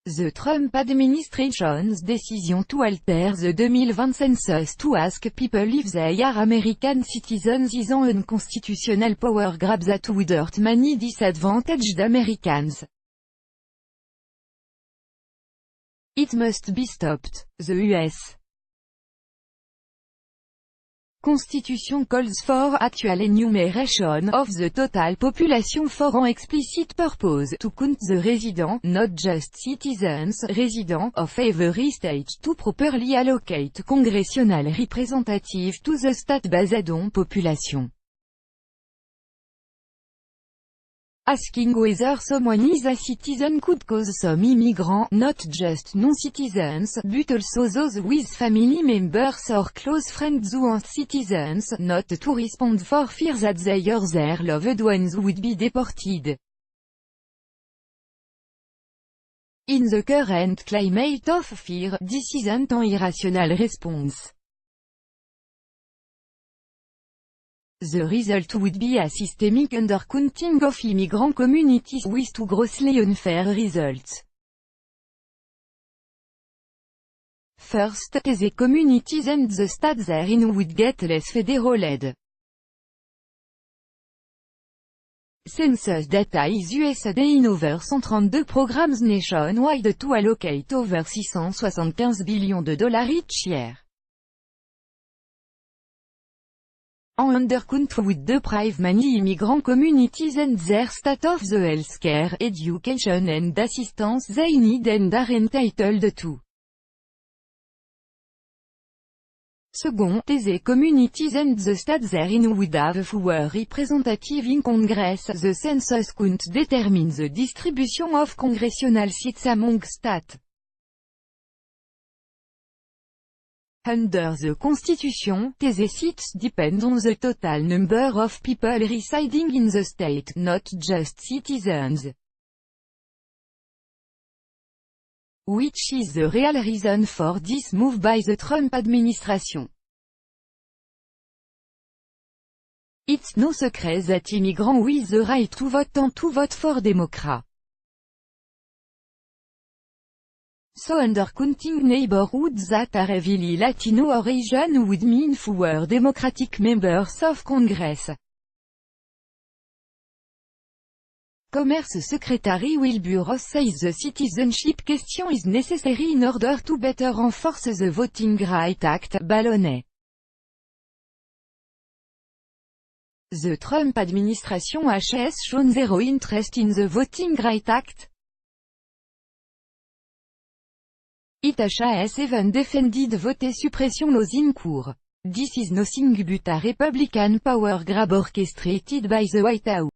The Trump administration's decision to alter the 2020 census to ask people if they are American citizens is an unconstitutional power grab that would hurt many disadvantaged Americans. It must be stopped. The U.S. Constitution calls for actual enumeration of the total population for an explicit purpose, to count the residents, not just citizens, residents, of every state, to properly allocate congressional representatives to the state based on population. Asking whether someone is a citizen could cause some immigrants, not just non-citizens, but also those with family members or close friends who are citizens, not to respond for fear that they or their loved ones would be deported. In the current climate of fear, this isn't an irrational response. The result would be a systemic undercounting of immigrant communities with two grossly unfair results. First, the communities and the state therein would get less federal aid. Census data is USAID in over 132 programs nationwide to allocate over $675 billion each year. En undercount would deprive many immigrant communities and their state of the healthcare, education and assistance they need and are entitled to. Second, the communities and the state therein would have fewer representatives in Congress. The census count determines the distribution of congressional seats among states. Under the Constitution, the seats depend on the total number of people residing in the state, not just citizens. Which is the real reason for this move by the Trump administration. It's no secret that immigrants with the right to vote tend to vote for Democrats. So undercounting neighborhoods that are heavily Latino or Asian would mean fewer Democratic members of Congress. Commerce Secretary Wilbur Ross says the citizenship question is necessary in order to better enforce the Voting Rights Act. Ballonnet. The Trump administration has shown zero interest in the Voting Rights Act. It has even defended voter suppression laws in court. This is nothing but a Republican power grab orchestrated by the White House.